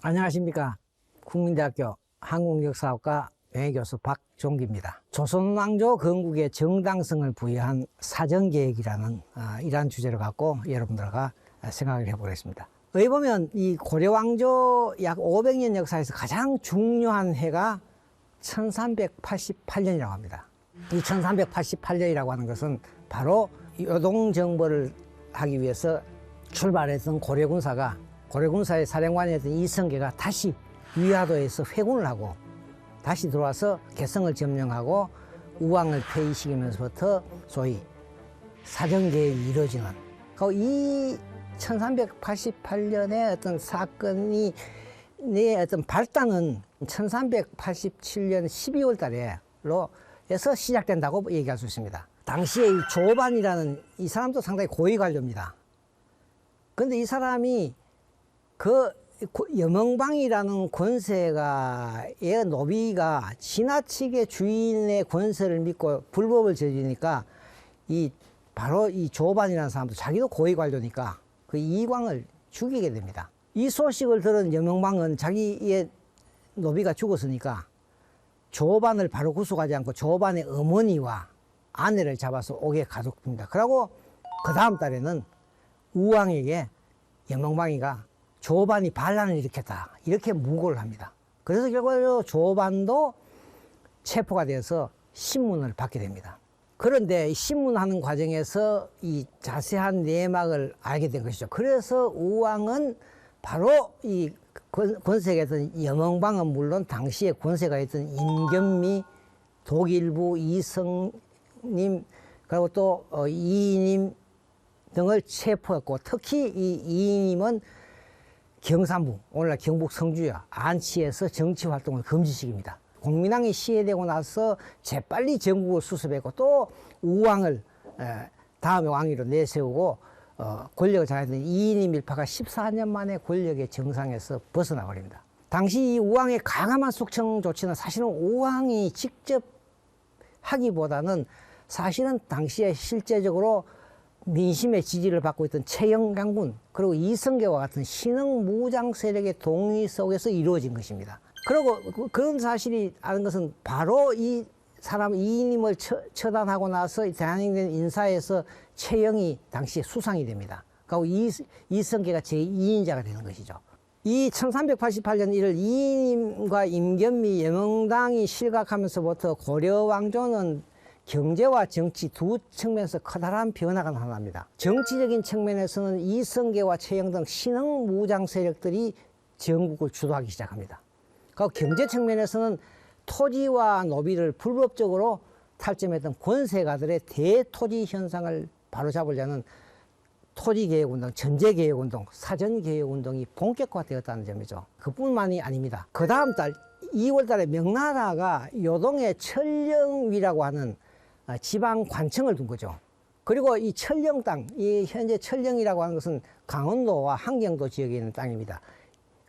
안녕하십니까. 국민대학교 한국역사학과 명예교수 박종기입니다. 조선왕조 건국의 정당성을 부여한 사정계획이라는 이러한 주제를 갖고 여러분들과 생각을 해보겠습니다. 여기 보면 이 고려왕조 약 500년 역사에서 가장 중요한 해가 1388년이라고 합니다. 이 1388년이라고 하는 것은 바로 요동정벌을 하기 위해서 출발했던 고려군사가 고려군사의 사령관이었던 이성계가 다시 위화도에서 회군을 하고 다시 들어와서 개성을 점령하고 우왕을 폐위시키면서부터 소위 사정계획이 이루어지는 이 1388년의 어떤 사건이 내 어떤 발단은 1387년 12월 달에로 해서 시작된다고 얘기할 수 있습니다. 당시에 이 조반이라는 이 사람도 상당히 고위 관료입니다. 그런데 이 사람이 그 여명방이라는 권세가의 노비가 지나치게 주인의 권세를 믿고 불법을 저지르니까 바로 이 조반이라는 사람도 자기도 고위 관료니까 그 이광을 죽이게 됩니다. 이 소식을 들은 여명방은 자기의 노비가 죽었으니까 조반을 바로 구속하지 않고 조반의 어머니와 아내를 잡아서 옥에 가뒀습니다. 그러고 그 다음 달에는 우왕에게 여명방이가 조반이 반란을 일으켰다 이렇게 무고를 합니다. 그래서 결과적으로 조반도 체포가 되어서 신문을 받게 됩니다. 그런데 신문하는 과정에서 이 자세한 내막을 알게 된 것이죠. 그래서 우왕은 바로 이 권세가 있던 여명방은 물론 당시에 권세가 있던 임견미, 독일부 이성님 그리고 또 이인임 등을 체포했고 특히 이 이인임은 경산부, 오늘날 경북 성주야 안치에서 정치활동을 금지시킵니다. 공민왕이 시해되고 나서 재빨리 전국을 수습했고 또 우왕을 다음에 왕위로 내세우고 권력을 장악했던 이인임 일파가 14년 만에 권력의 정상에서 벗어나 버립니다. 당시 이 우왕의 강함한 숙청 조치는 사실은 우왕이 직접 하기보다는 사실은 당시에 실제적으로 민심의 지지를 받고 있던 최영강군 그리고 이성계와 같은 신흥 무장 세력의 동의 속에서 이루어진 것입니다. 그리고 그런 사실이 아는 것은 바로 이 사람 이인임을 처단하고 나서 대한민국 인사에서 최영이 당시에 수상이 됩니다. 그리고 이성계가 제2인자가 되는 것이죠. 이 1388년 1월 이인임과 임견미 여명당이 실각하면서부터 고려왕조는 경제와 정치 두 측면에서 커다란 변화가 나타납니다. 정치적인 측면에서는 이성계와 최영 등 신흥 무장 세력들이 전국을 주도하기 시작합니다. 그리고 경제 측면에서는 토지와 노비를 불법적으로 탈점했던 권세가들의 대토지 현상을 바로잡으려는 토지개혁운동, 전제개혁운동, 사전개혁운동이 본격화되었다는 점이죠. 그뿐만이 아닙니다. 그 다음 달 2월 달에 명나라가 요동에 천령위라고 하는 지방 관청을 둔 거죠. 그리고 이 천령 땅, 이 현재 천령이라고 하는 것은 강원도와 함경도 지역에 있는 땅입니다.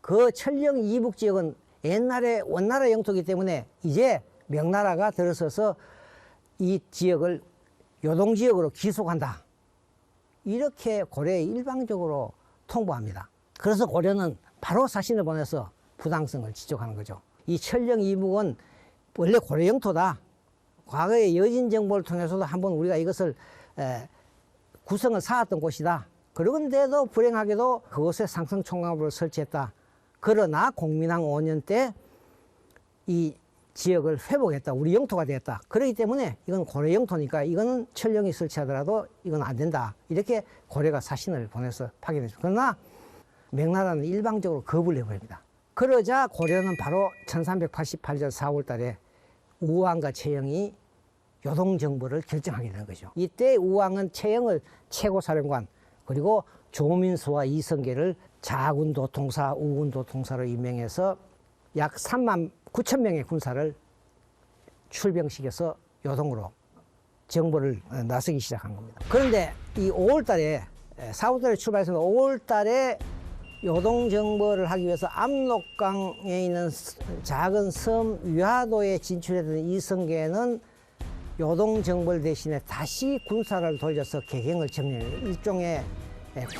그 천령 이북 지역은 옛날에 원나라 영토이기 때문에 이제 명나라가 들어서서 이 지역을 요동 지역으로 기속한다. 이렇게 고려에 일방적으로 통보합니다. 그래서 고려는 바로 사신을 보내서 부당성을 지적하는 거죠. 이 천령 이북은 원래 고려 영토다. 과거의 여진 정보를 통해서도 한번 우리가 이것을 구성을 쌓았던 곳이다. 그런데도 불행하게도 그곳에 상성총괄부를 설치했다. 그러나 공민왕 5년 때 이 지역을 회복했다. 우리 영토가 되었다. 그렇기 때문에 이건 고려 영토니까 이거는 천령이 설치하더라도 이건 안 된다. 이렇게 고려가 사신을 보내서 파견했습니다. 그러나 명나라는 일방적으로 거부를 해버립니다. 그러자 고려는 바로 1388년 4월 달에 우왕과 최영이 요동정벌을 결정하게 되는 거죠. 이때 우왕은 최영을 최고사령관 그리고 조민수와 이성계를 자군도통사, 우군도통사로 임명해서 약 3만 9천 명의 군사를 출병시켜서 요동으로 정벌을 나서기 시작한 겁니다. 그런데 이 5월 달에 4월 달에 출발해서 5월 달에 요동 정벌을 하기 위해서 압록강에 있는 작은 섬 위화도에 진출했던 이성계는 요동 정벌 대신에 다시 군사를 돌려서 개경을 점령, 일종의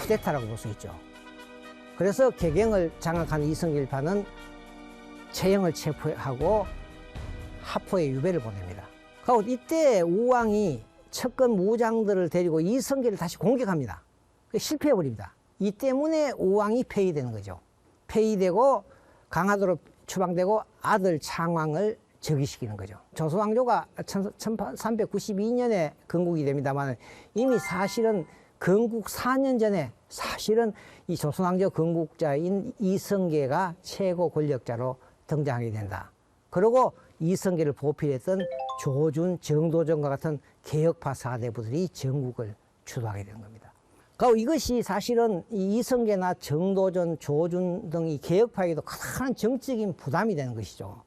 쿠데타라고 볼 수 있죠. 그래서 개경을 장악한 이성계 일파는 최영을 체포하고 하포에 유배를 보냅니다. 그리고 이때 우왕이 척근 무장들을 데리고 이성계를 다시 공격합니다. 실패해버립니다. 이 때문에 우왕이 폐위되는 거죠. 폐위되고 강화도로 추방되고 아들 창왕을 즉위시키는 거죠. 조선왕조가 1392년에 건국이 됩니다만 이미 사실은 건국 4년 전에 사실은 이 조선왕조 건국자인 이성계가 최고 권력자로 등장하게 된다. 그리고 이성계를 보필했던 조준, 정도전과 같은 개혁파 사대부들이 전국을 주도하게 된 겁니다. 그리고 이것이 사실은 이 이성계나 정도전, 조준 등이 개혁파에게도 큰 정치적인 부담이 되는 것이죠.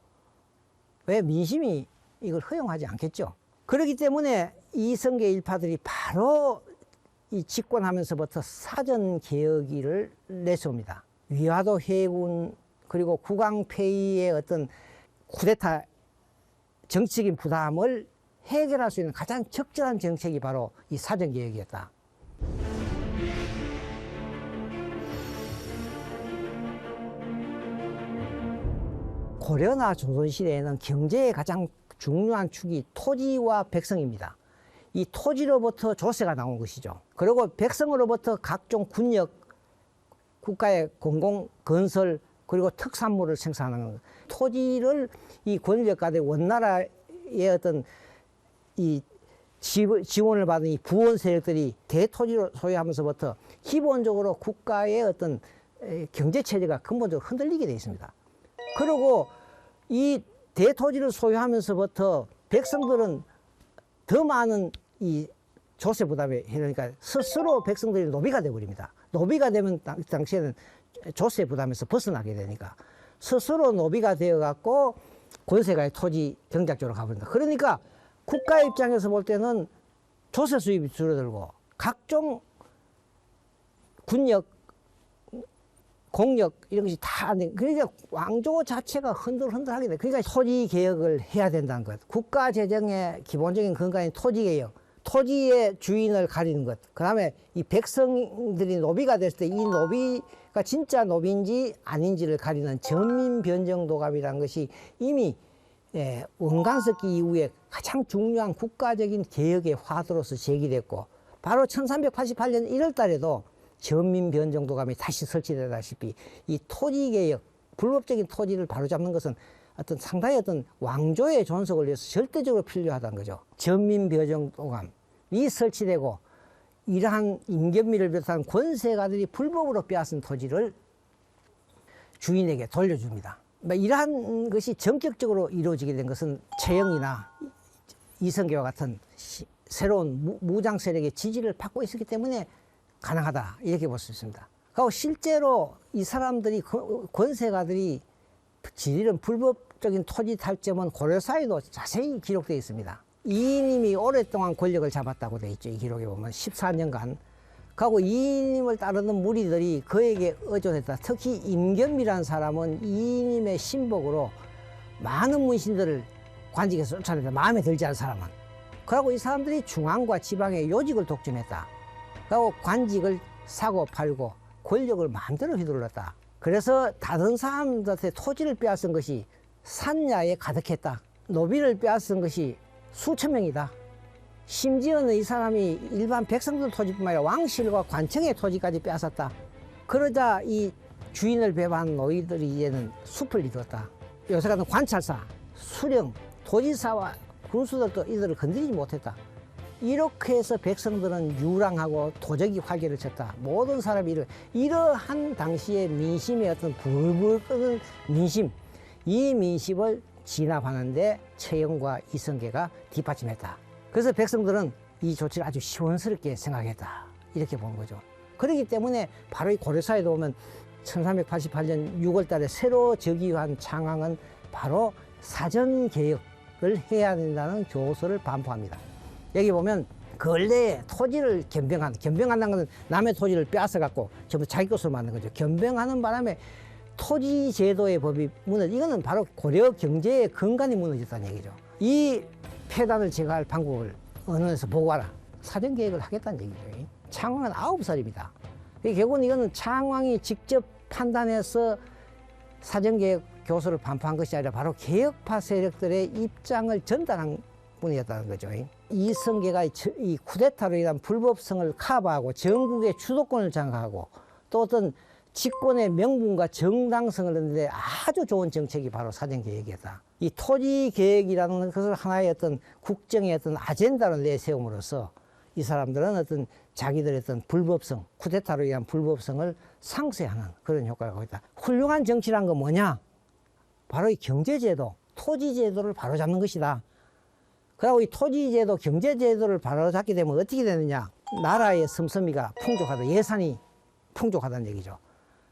왜? 민심이 이걸 허용하지 않겠죠. 그렇기 때문에 이성계 일파들이 바로 이 집권하면서부터 사전개혁위를 내세웁니다. 위화도 해군 그리고 국왕폐위의 어떤 쿠데타 정치적인 부담을 해결할 수 있는 가장 적절한 정책이 바로 이 사전개혁이었다. 고려나 조선시대에는 경제의 가장 중요한 축이 토지와 백성입니다. 이 토지로부터 조세가 나온 것이죠. 그리고 백성으로부터 각종 군력, 국가의 공공건설, 그리고 특산물을 생산하는 것. 토지를 이 권력가들 원나라의 어떤 이 지원을 받은 이 부원 세력들이 대토지를 소유하면서부터 기본적으로 국가의 어떤 경제 체제가 근본적으로 흔들리게 되어 있습니다. 그리고 이 대토지를 소유하면서부터 백성들은 더 많은 이 조세 부담에 그러니까 스스로 백성들이 노비가 되어버립니다. 노비가 되면 당시에는 조세 부담에서 벗어나게 되니까 스스로 노비가 되어갖고 권세가의 토지 경작적으로 가버린다. 그러니까 국가 입장에서 볼 때는 조세 수입이 줄어들고 각종 군력, 공력 이런 것이 다 안 돼. 그러니까 왕조 자체가 흔들흔들하게 돼. 그러니까 토지 개혁을 해야 된다는 것. 국가 재정의 기본적인 근간인 토지 개혁. 토지의 주인을 가리는 것. 그다음에 이 백성들이 노비가 됐을 때 이 노비가 진짜 노비인지 아닌지를 가리는 전민변정도감이라는 것이 이미 원간석기 이후에 가장 중요한 국가적인 개혁의 화두로서 제기됐고 바로 1388년 1월 달에도 전민변정도감이 다시 설치되다시피 이 토지개혁, 불법적인 토지를 바로잡는 것은 어떤 상당히 어떤 왕조의 존속을 위해서 절대적으로 필요하다는 거죠. 전민변정도감이 설치되고 이러한 임견미를 비롯한 권세가들이 불법으로 빼앗은 토지를 주인에게 돌려줍니다. 이러한 것이 전격적으로 이루어지게 된 것은 최영이나 이성계와 같은 새로운 무장 세력의 지지를 받고 있었기 때문에 가능하다 이렇게 볼 수 있습니다. 그리고 실제로 이 사람들이 권세가들이 지리는 불법적인 토지 탈점은 고려사에도 자세히 기록되어 있습니다. 이인임이 오랫동안 권력을 잡았다고 되어 있죠. 이 기록에 보면 14년간. 그리고 이인임을 따르는 무리들이 그에게 의존했다. 특히 임견미라는 사람은 이인임의 신복으로 많은 문신들을 관직에서 쫓아냈다. 마음에 들지 않은 사람은. 그리고 이 사람들이 중앙과 지방의 요직을 독점했다. 그리고 관직을 사고 팔고 권력을 마음대로 휘둘렀다. 그래서 다른 사람들한테 토지를 빼앗은 것이 산야에 가득했다. 노비를 빼앗은 것이 수천 명이다. 심지어는 이 사람이 일반 백성들 토지뿐만 아니라 왕실과 관청의 토지까지 빼앗았다. 그러자 이 주인을 배반한 노이들이 이제는 숲을 이뤘다. 요새 같은 관찰사, 수령, 도지사와 군수들도 이들을 건드리지 못했다. 이렇게 해서 백성들은 유랑하고 도적이 활개를 쳤다. 모든 사람이 이러한 당시의 민심의 어떤 불불 끄는 민심, 이 민심을 진압하는데 최영과 이성계가 뒷받침했다. 그래서 백성들은 이 조치를 아주 시원스럽게 생각했다. 이렇게 보는 거죠. 그렇기 때문에 바로 이 고려사에도 보면 1388년 6월 달에 새로 즉위한 창왕은 바로 사전개혁을 해야 된다는 교서를 반포합니다. 여기 보면 근래에 토지를 겸병한다는 것은 남의 토지를 빼앗아갖고 전부 자기 것으로 만든 거죠. 겸병하는 바람에 토지 제도의 법이 이거는 바로 고려 경제의 근간이 무너졌다는 얘기죠. 이 폐단을 제거할 방법을 언론에서 보고하라. 사전개혁을 하겠다는 얘기죠. 창왕은 9살입니다. 결국은 이거는 창왕이 직접 판단해서 사전개혁 교서를 반포한 것이 아니라 바로 개혁파 세력들의 입장을 전달한 분이었다는 거죠. 이성계가 이 쿠데타로 인한 불법성을 커버하고 전국의 주도권을 장악하고 또 어떤 집권의 명분과 정당성을 얻는데 아주 좋은 정책이 바로 사전개혁이었다. 이 토지개혁이라는 것을 하나의 어떤 국정의 어떤 아젠다를 내세움으로써 이 사람들은 어떤 자기들의 어떤 불법성, 쿠데타로 인한 불법성을 상쇄하는 그런 효과가 갖고 있다. 훌륭한 정치란 건 뭐냐? 바로 이 경제제도, 토지제도를 바로잡는 것이다. 그리고 이 토지제도, 경제제도를 바로잡게 되면 어떻게 되느냐? 나라의 씀씀이가 풍족하다, 예산이 풍족하다는 얘기죠.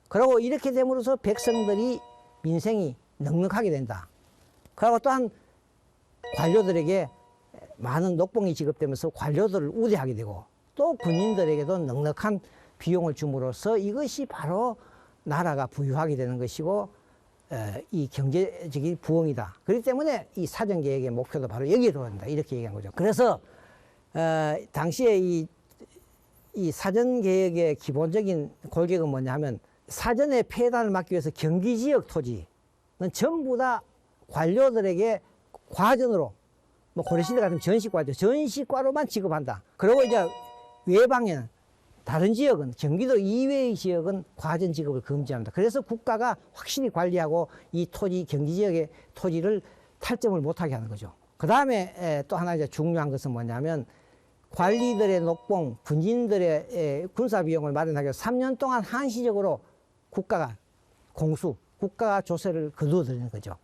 그리고 이렇게 됨으로써 백성들이 민생이 넉넉하게 된다. 그리고 또한 관료들에게 많은 녹봉이 지급되면서 관료들을 우대하게 되고 또 군인들에게도 넉넉한 비용을 줌으로써 이것이 바로 나라가 부유하게 되는 것이고 이 경제적인 부흥이다. 그렇기 때문에 이 사전개혁의 목표도 바로 여기에 들어간다. 이렇게 얘기한 거죠. 그래서 당시에 이 사전개혁의 기본적인 골격은 뭐냐 하면 사전의 폐단을 막기 위해서 경기지역 토지는 전부 다 관료들에게 과전으로 뭐 고려시대 같은 전시과죠. 전시과로만 지급한다. 그리고 이제 외방에는 다른 지역은 경기도 이외의 지역은 과전 지급을 금지합니다. 그래서 국가가 확실히 관리하고 이 토지 경기지역의 토지를 탈점을 못하게 하는 거죠. 그 다음에 또 하나 이제 중요한 것은 뭐냐면 관리들의 녹봉, 군인들의 군사 비용을 마련하기 위해서 3년 동안 한시적으로 국가가 국가가 조세를 거두어들이는 거죠.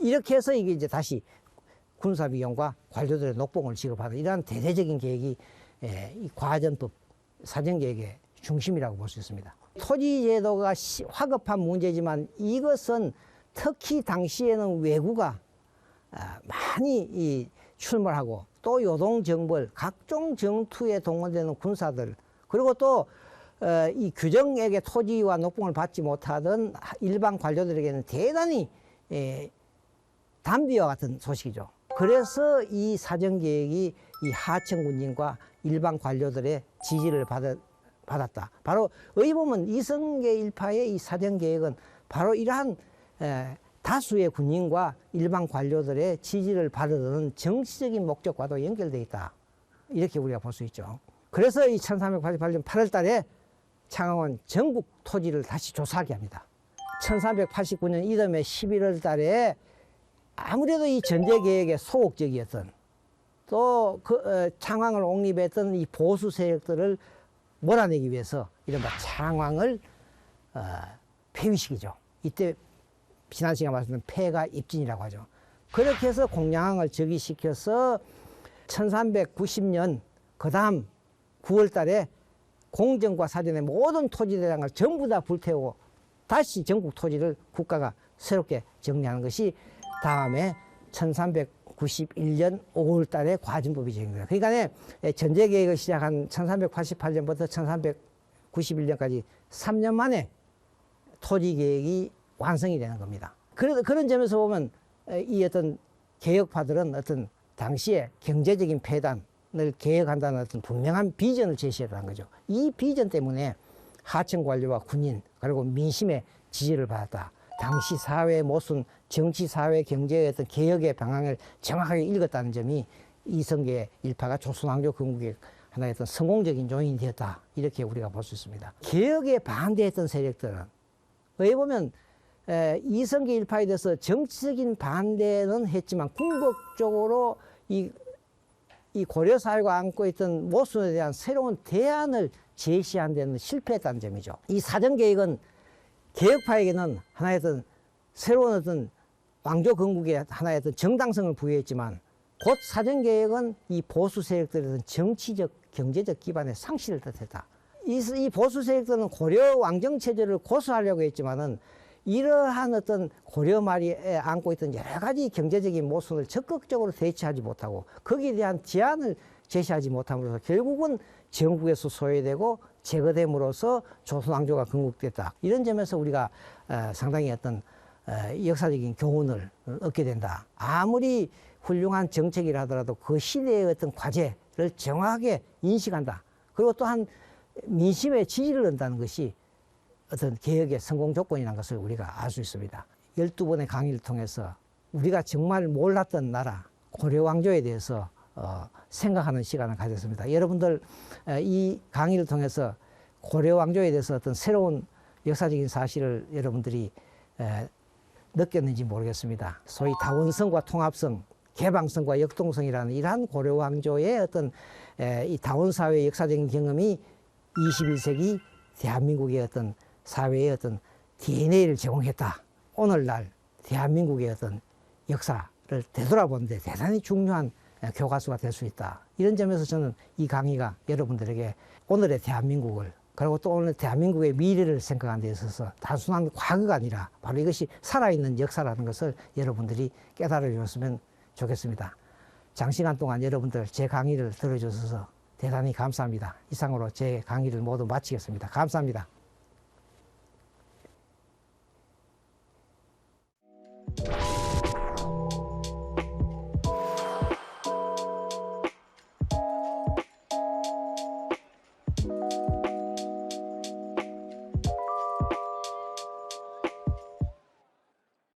이렇게 해서 이게 이제 다시 군사 비용과 관료들의 녹봉을 지급하는 이러한 대대적인 계획이 이 과전법 사전개혁의 중심이라고 볼 수 있습니다. 토지제도가 화급한 문제지만 이것은 특히 당시에는 외구가 많이 출몰하고 또 요동정벌 각종 정투에 동원되는 군사들 그리고 또 이 규정액의 토지와 녹봉을 받지 못하던 일반 관료들에게는 대단히 담비와 같은 소식이죠. 그래서 이 사전개혁이 이 하청 군인과 일반 관료들의 지지를 받았다. 바로 어찌 보면 이성계 일파의 이 사전개혁은 바로 이러한 다수의 군인과 일반 관료들의 지지를 받는 정치적인 목적과도 연결되어 있다. 이렇게 우리가 볼 수 있죠. 그래서 이 1388년 8월 달에 창왕은 전국 토지를 다시 조사하게 합니다. 1389년 이듬해 11월 달에 아무래도 이 전제개혁에 소극적이었던 또 창왕을 옹립했던 이 보수 세력들을 몰아내기 위해서 이른바 창왕을 폐위시키죠. 이때 지난 시간에 말씀드린 폐가 입진이라고 하죠. 그렇게 해서 공양왕을 즉위시켜서 1390년 그 다음 9월 달에 공정과 사전의 모든 토지대장을 전부 다 불태우고 다시 전국 토지를 국가가 새롭게 정리하는 것이 다음에 1391년 5월 달에 과전법이 제정됩니다. 그러니까 전제개혁을 시작한 1388년부터 1391년까지 3년 만에 토지개혁이 완성이 되는 겁니다. 그런 점에서 보면 이 어떤 개혁파들은 어떤 당시에 경제적인 폐단을 개혁한다는 어떤 분명한 비전을 제시했다는 거죠. 이 비전 때문에 하청 관료와 군인 그리고 민심의 지지를 받았다. 당시 사회의 모순, 정치, 사회, 경제의 어떤 개혁의 방향을 정확하게 읽었다는 점이 이성계 일파가 조선왕조 건국의 하나의 어떤 성공적인 요인이 되었다. 이렇게 우리가 볼 수 있습니다. 개혁에 반대했던 세력들은 왜 보면 이성계 일파에 대해서 정치적인 반대는 했지만 궁극적으로 이 고려사회가 안고 있던 모순에 대한 새로운 대안을 제시한 데는 실패했다는 점이죠. 이 사전개혁은 개혁파에게는 하나의 어떤 새로운 어떤 왕조 건국의 하나의 어떤 정당성을 부여했지만 곧 사전개혁은 이 보수 세력들의 어떤 정치적, 경제적 기반의 상실을 뜻했다. 이 보수 세력들은 고려 왕정체제를 고수하려고 했지만은 이러한 어떤 고려 말에 안고 있던 여러 가지 경제적인 모순을 적극적으로 대처하지 못하고 거기에 대한 제안을 제시하지 못함으로써 결국은 전국에서 소외되고 제거됨으로써 조선왕조가 건국됐다. 이런 점에서 우리가 상당히 어떤 역사적인 교훈을 얻게 된다. 아무리 훌륭한 정책이라 하더라도 그 시대의 어떤 과제를 정확하게 인식한다. 그리고 또한 민심의 지지를 얻는다는 것이 어떤 개혁의 성공 조건이라는 것을 우리가 알 수 있습니다. 12번의 강의를 통해서 우리가 정말 몰랐던 나라 고려 왕조에 대해서 생각하는 시간을 가졌습니다. 여러분들 이 강의를 통해서 고려 왕조에 대해서 어떤 새로운 역사적인 사실을 여러분들이 느꼈는지 모르겠습니다. 소위 다원성과 통합성, 개방성과 역동성이라는 이러한 고려 왕조의 어떤 이 다원사회의 역사적인 경험이 21세기 대한민국의 어떤 사회의 어떤 DNA를 제공했다. 오늘날 대한민국의 어떤 역사를 되돌아보는데 대단히 중요한 교과서가 될 수 있다. 이런 점에서 저는 이 강의가 여러분들에게 오늘의 대한민국을 그리고 또 오늘 대한민국의 미래를 생각하는 데 있어서 단순한 과거가 아니라 바로 이것이 살아있는 역사라는 것을 여러분들이 깨달아 주셨으면 좋겠습니다. 장시간 동안 여러분들 제 강의를 들어주셔서 대단히 감사합니다. 이상으로 제 강의를 모두 마치겠습니다. 감사합니다.